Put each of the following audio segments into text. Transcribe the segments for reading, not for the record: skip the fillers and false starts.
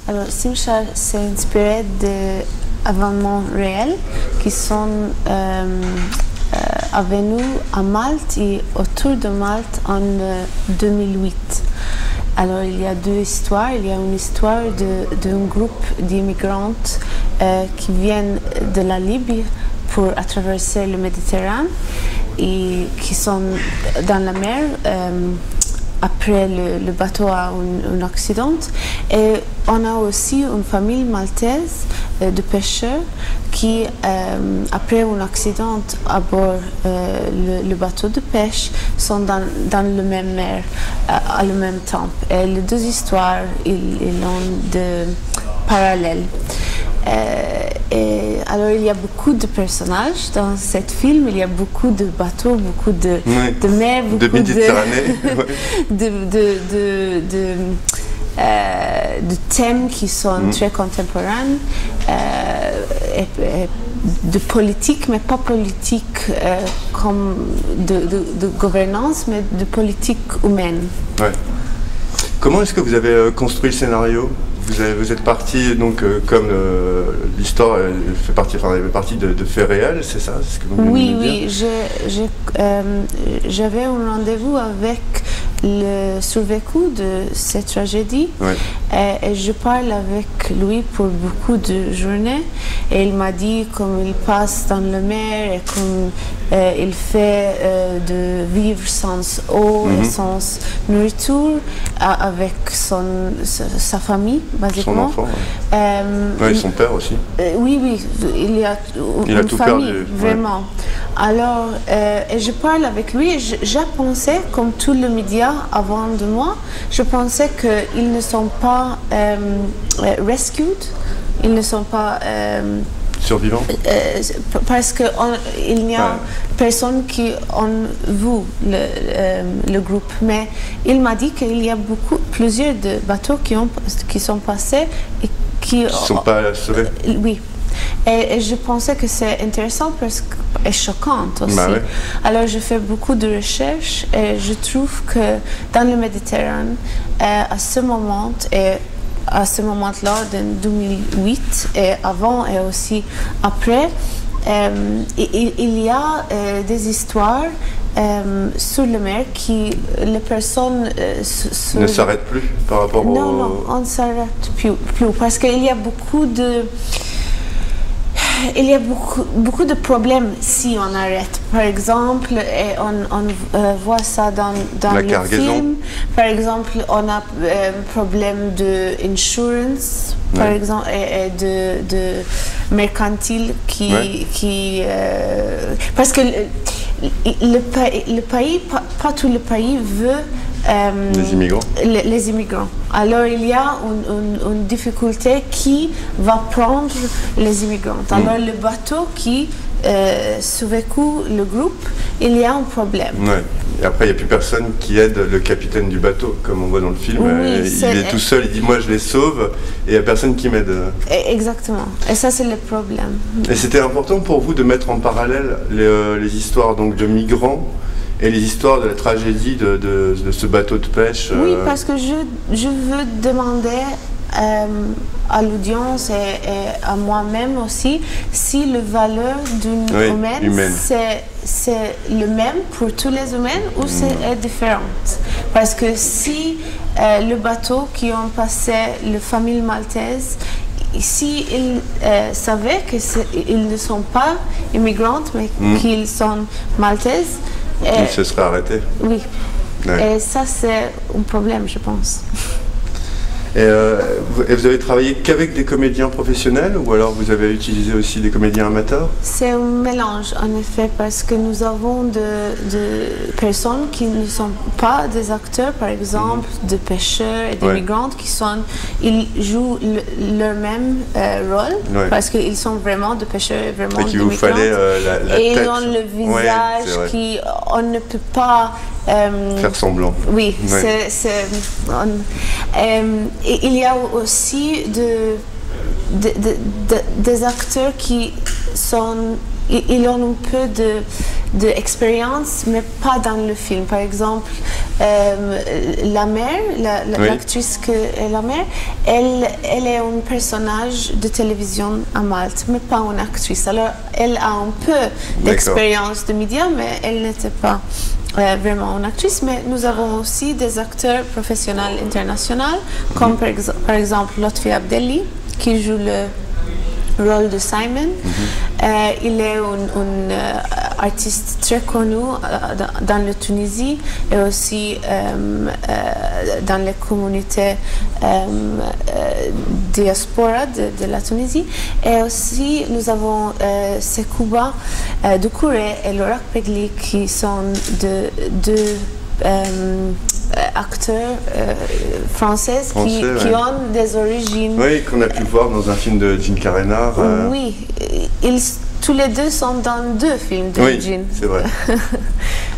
Alors, Simshar s'est inspiré d'événements réels qui sont venus à Malte et autour de Malte en 2008. Alors, il y a deux histoires. Il y a une histoire d'un groupe d'immigrantes qui viennent de la Libye pour traverser le Méditerranée et qui sont dans la mer. Après le bateau a un accident. Et on a aussi une famille maltaise de pêcheurs qui, après un accident à bord le bateau de pêche, sont dans le même mer à le même temps. Et les deux histoires, ils ont des parallèles. Et alors il y a beaucoup de personnages dans cette film, il y a beaucoup de bateaux, beaucoup de mer, beaucoup de Méditerranée. de thèmes qui sont très contemporains, et de politique, mais pas politique comme de gouvernance, mais de politique humaine. Ouais. Comment est-ce que vous avez construit le scénario ? Vous êtes parti, donc, comme l'histoire fait partie de faits réels, c'est ça, c'est ce que vous venez de dire ? Oui, j'avais un rendez-vous avec le survécu de cette tragédie, et je parle avec lui pour beaucoup de journées, et il m'a dit comme il passe dans la mer et comme il fait de vivre sans eau et sans nourriture avec sa famille, basiquement. Son enfant, et son père aussi. Oui, il a une tout famille, perdu, vraiment. Alors, et je parle avec lui, et je pensais, comme tous les médias avant de moi, je pensais qu'ils ne sont pas rescued, ils ne sont pas survivants, parce qu'il n'y a personne qui a vu le groupe. Mais il m'a dit qu'il y a plusieurs de bateaux qui sont passés et qui ne sont pas sauvés. Oui. Et je pensais que c'est intéressant et choquant aussi. Alors je fais beaucoup de recherches et je trouve que dans le Méditerranée, à ce moment et à ce moment-là, en 2008 et avant et aussi après, il y a des histoires sur la mer qui les personnes ne s'arrêtent plus par rapport au... Non, on ne s'arrête plus parce qu'il y a beaucoup de... Il y a beaucoup de problèmes si on arrête. Par exemple, et on voit ça dans le film. Par exemple, on a un problème d'insurance, par exemple, et de mercantile parce que le pays, pas tout le pays veut les immigrants. Alors il y a une difficulté qui va prendre les immigrants. Alors le bateau qui survécut le groupe, il y a un problème. Et après, il n'y a plus personne qui aide le capitaine du bateau, comme on voit dans le film. Il est tout seul, il dit « moi je les sauve » et il n'y a personne qui m'aide. Exactement. Et ça, c'est le problème. Et c'était important pour vous de mettre en parallèle les histoires donc, de migrants et les histoires de la tragédie de ce bateau de pêche. Oui, parce que je veux demander à l'audience et à moi-même aussi si la valeur d'une humaine, c'est le même pour tous les humains ou c'est différent. Parce que si le bateau qui ont passé la famille maltaise, si ils savaient qu'ils ne sont pas immigrants mais qu'ils sont maltaises, ils se seraient arrêtés. Oui. Et ça, c'est un problème, je pense. Et vous avez travaillé qu'avec des comédiens professionnels ou alors vous avez utilisé aussi des comédiens amateurs? C'est un mélange en effet parce que nous avons de personnes qui ne sont pas des acteurs, par exemple, de pêcheurs et d'immigrants ils jouent leur même rôle parce qu'ils sont vraiment des pêcheurs et vraiment d'immigrants. Et qu'il vous fallait la tête. Et ils ont le visage on ne peut pas faire semblant. Oui, il y a aussi des acteurs qui sont, ils ont un peu d'expérience, mais pas dans le film. Par exemple, la mère, l'actrice qui est la mère, elle est un personnage de télévision à Malte, mais pas une actrice. Alors, elle a un peu d'expérience de médias, mais elle n'était pas vraiment une actrice. Mais nous avons aussi des acteurs professionnels internationaux, comme par exemple Lotfi Abdelli, qui joue le rôle de Simon. Il est un artiste très connu dans la Tunisie et aussi dans les communautés diaspora de la Tunisie. Et aussi, nous avons Sekouba Doucouré et Laura Pegli qui sont deux acteurs français qui ont des origines. Oui, qu'on a pu voir dans un film de Djinka Reinhardt. Oui, tous les deux sont dans 2 films de Djin. C'est vrai.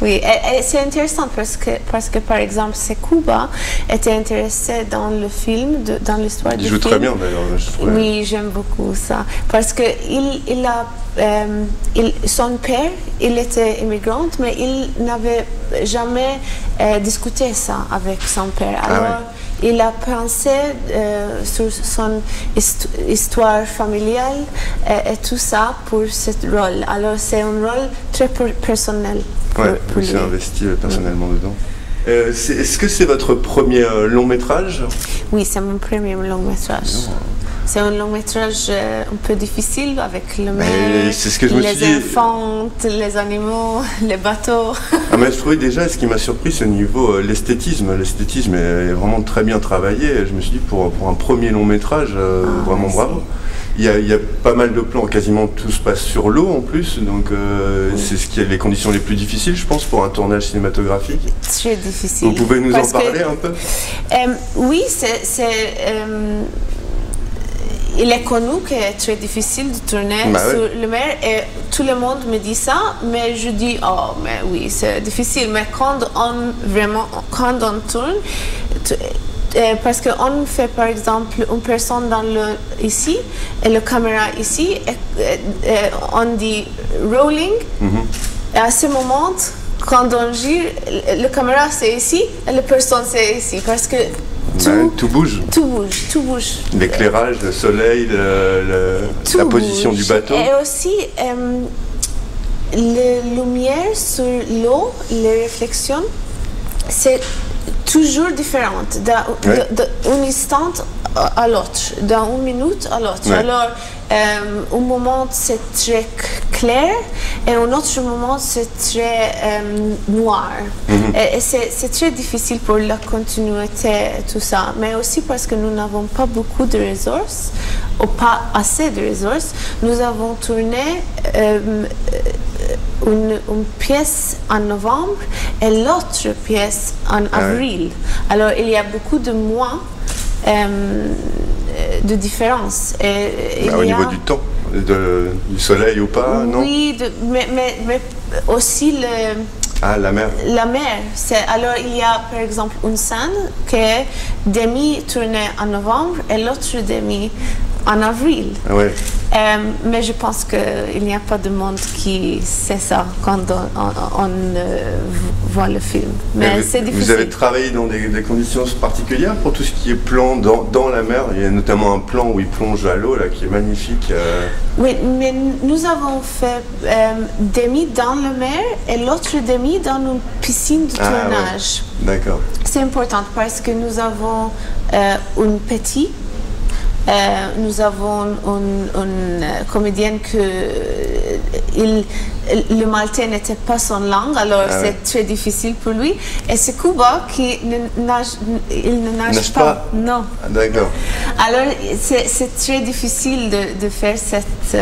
Oui, et c'est intéressant parce que par exemple, Sekouba était intéressé dans le film, dans l'histoire du film. Il joue très bien d'ailleurs, je trouve. Oui, j'aime beaucoup ça. Parce que son père, il était immigrant, mais il n'avait jamais discuté ça avec son père. Alors, il a pensé sur son histoire familiale et tout ça pour ce rôle. Alors, c'est un rôle très personnel. Pour lui. Il s'est investi personnellement dedans. Est-ce que c'est votre premier long métrage? Oui, c'est mon premier long métrage. C'est un long métrage un peu difficile avec le mer, les enfants, les animaux, les bateaux. Mais je trouvais déjà, ce qui m'a surpris, c'est au niveau l'esthétisme. L'esthétisme est vraiment très bien travaillé. Je me suis dit, pour un premier long métrage, vraiment bravo. Il y a pas mal de plans, quasiment tout se passe sur l'eau en plus, donc c'est ce qui est les conditions les plus difficiles, je pense, pour un tournage cinématographique. Très difficile. Vous pouvez nous en parler un peu? Oui, il est connu que c'est très difficile de tourner sur le mer et tout le monde me dit ça, mais je dis mais oui, c'est difficile. Mais quand on tourne, parce qu'on fait par exemple une personne ici et la caméra ici, et on dit rolling, et à ce moment, quand on gire, la caméra c'est ici et la personne c'est ici, parce que tout bouge. Tout bouge. L'éclairage, le soleil, la position du bateau. Et aussi, les lumières sur l'eau, les réflexions, c'est toujours différent d'un instant à l'autre, d'une minute à l'autre. Alors, un moment c'est très clair et un autre moment c'est très noir. Et c'est très difficile pour la continuité et tout ça, mais aussi parce que nous n'avons pas beaucoup de ressources ou pas assez de ressources. Nous avons tourné une pièce en novembre et l'autre pièce en avril. Alors il y a beaucoup de mois de différence. Au niveau du temps, du soleil ou pas, non? Oui, mais aussi la mer. La mer. Alors il y a par exemple une scène qui est demi-tournée en novembre et l'autre demi en avril. Mais je pense qu'il n'y a pas de monde qui sait ça quand on voit le film. Mais c'est difficile. Vous avez travaillé dans des conditions particulières pour tout ce qui est plan dans la mer. Il y a notamment un plan où il plonge à l'eau là, qui est magnifique. Oui, mais nous avons fait demi dans la mer et l'autre demi dans une piscine de tournage. D'accord. C'est important parce que nous avons une petite. Nous avons une comédienne que le maltais n'était pas son langue, alors c'est très difficile pour lui. Et c'est Kuba qui ne nage pas. Non. D'accord. Alors c'est très difficile de faire cette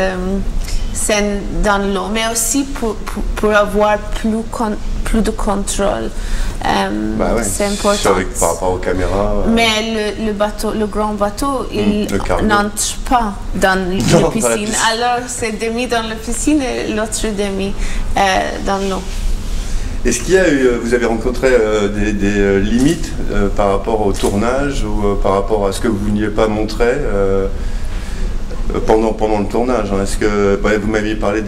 scène dans l'eau, mais aussi pour avoir plus de contrôle. C'est important. Par rapport aux caméras. Mais le grand bateau, il n'entre pas dans la piscine. Alors c'est demi dans la piscine et l'autre demi dans l'eau. Est-ce qu'il y a eu, vous avez rencontré des limites par rapport au tournage ou par rapport à ce que vous ne vouliez pas montrer pendant le tournage? Est-ce que vous m'aviez parlé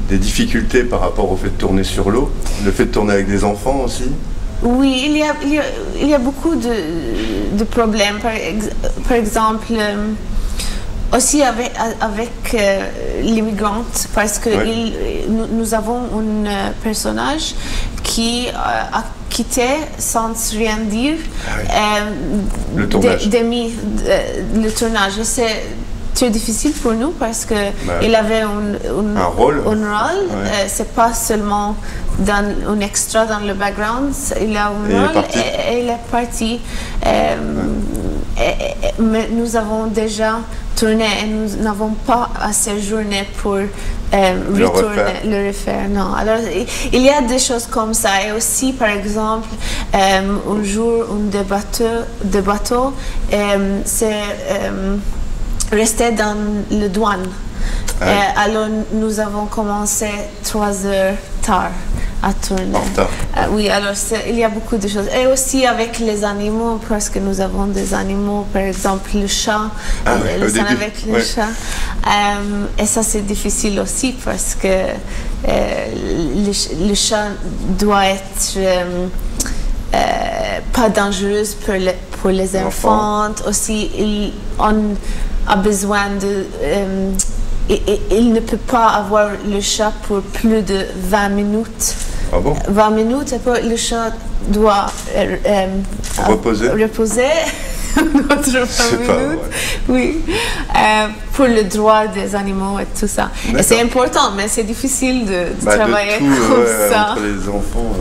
des difficultés par rapport au fait de tourner sur l'eau, le fait de tourner avec des enfants aussi? Oui, il y a beaucoup de problèmes. Par exemple, aussi avec l'immigrante, parce que nous avons un personnage qui a quitté sans rien dire le tournage. Le tournage. Et c'est très difficile pour nous parce que il avait un rôle. C'est pas seulement un extra dans le background, il a un rôle et il est parti. Mais nous avons déjà tourné et nous n'avons pas assez journée pour le refaire. Non. Alors, il y a des choses comme ça. Et aussi, par exemple, un jour, de bateau c'est resté dans le douane. Alors, nous avons commencé 3 heures tard à tourner. Oui, alors il y a beaucoup de choses. Et aussi avec les animaux, parce que nous avons des animaux, par exemple le chat, le scène avec le chat. Et ça, c'est difficile aussi parce que le chat doit être pas dangereux pour les enfants. Aussi, on a besoin de... il ne peut pas avoir le chat pour plus de 20 minutes. Ah bon? 20 minutes, et puis le chat doit reposer. Notre 20 minutes. Oui. Pour le droit des animaux et tout ça. Et c'est important, mais c'est difficile de travailler comme ça. Entre les enfants.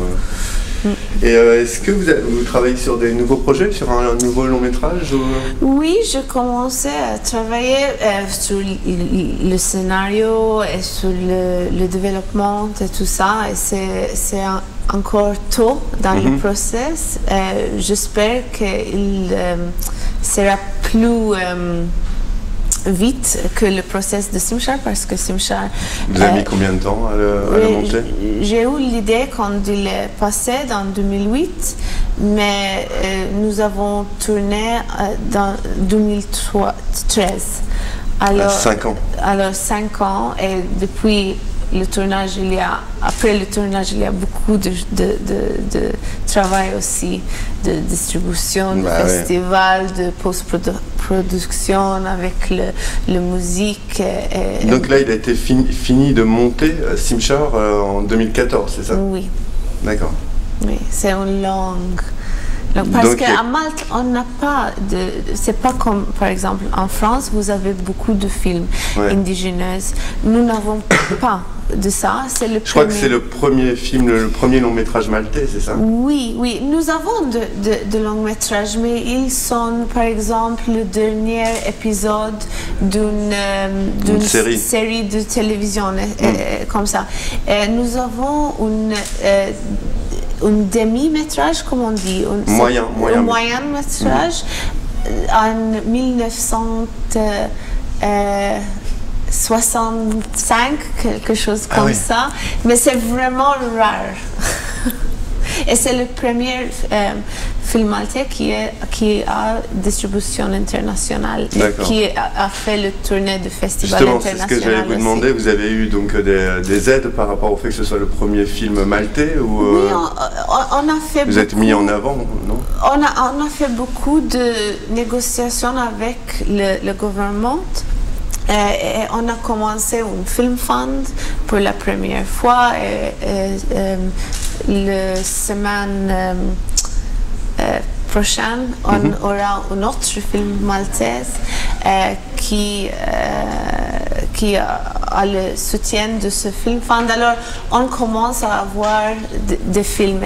Et est-ce que vous travaillez sur des nouveaux projets, sur un nouveau long métrage Oui, je commençais à travailler sur le scénario et sur le développement et tout ça. Et c'est encore tôt dans le process. J'espère qu'il sera plus vite que le process de Simchar, parce que Simchar... Vous avez mis combien de temps à le monter? J'ai eu l'idée quand il est passé dans 2008, mais nous avons tourné dans 2013. Alors, 5 ans. Alors 5 ans, et depuis le tournage, après le tournage, il y a beaucoup de travail aussi, de distribution, de festival, de post-production avec la musique. Donc là, il a été fini de monter Simchar en 2014, c'est ça? Oui. D'accord. Oui, c'est une longue... Parce qu'à Malte, on n'a pas de... C'est pas comme, par exemple, en France, vous avez beaucoup de films indigènes. Nous n'avons pas de ça. Je crois que c'est le premier film, le premier long métrage maltais, c'est ça? Oui, oui. Nous avons de longs métrages, mais ils sont, par exemple, le dernier épisode d'une série de télévision, comme ça. Et nous avons un demi-métrage, comme on dit. Un moyen métrage en 1965, quelque chose comme ça. Mais c'est vraiment rare. Et c'est le premier film maltais qui a distribution internationale, qui a fait le tournée de festival international. C'est ce que j'allais vous demander. Vous avez eu donc des aides par rapport au fait que ce soit le premier film maltais ou Oui, on a fait vous êtes mis en avant, non? On a fait beaucoup de négociations avec le gouvernement. Et on a commencé un film fund pour la première fois. La semaine prochaine, on aura un autre film maltais qui a le soutien de ce film fund. Alors, on commence à avoir des films.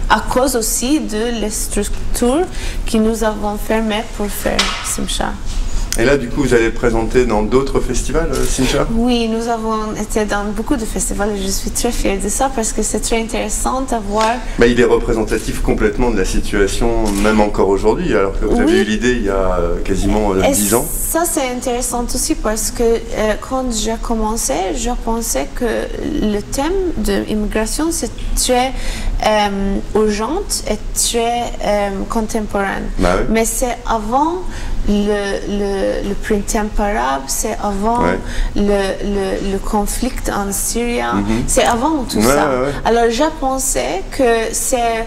À cause aussi de les structures que nous avons fermées pour faire Simchar. Et là, du coup, vous allez le présenter dans d'autres festivals, Simchar? Oui, nous avons été dans beaucoup de festivals et je suis très fière de ça parce que c'est très intéressant à voir. Il est représentatif complètement de la situation, même encore aujourd'hui, alors que vous avez eu l'idée il y a quasiment 10 ans. Ça, c'est intéressant aussi parce que quand j'ai commencé, je pensais que le thème de l'immigration, c'est très urgente et très contemporaine. Bah oui. Mais c'est avant le printemps arabe, c'est avant le conflit en Syrie, c'est avant tout ça. Alors je pensais que c'est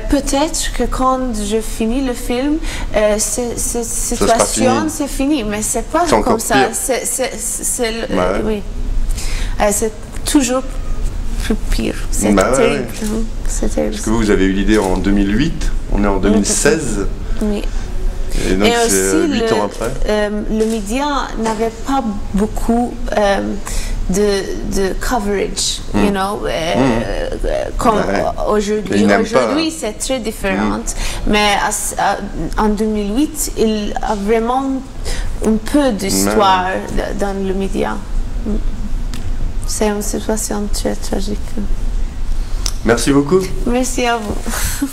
peut-être que quand je finis le film, cette situation c'est fini, mais c'est pas comme ça. Oui. C'est toujours plus pire. C'est terrible. C'est terrible. Parce que vous avez eu l'idée en 2008, on est en 2016. Oui. Et donc c'est 8 ans après. Le média n'avait pas beaucoup de coverage, you know, comme aujourd'hui. Aujourd'hui, c'est très différent. Mais en 2008, il a vraiment un peu d'histoire dans le média. C'est une situation très tragique. Merci beaucoup. Merci à vous.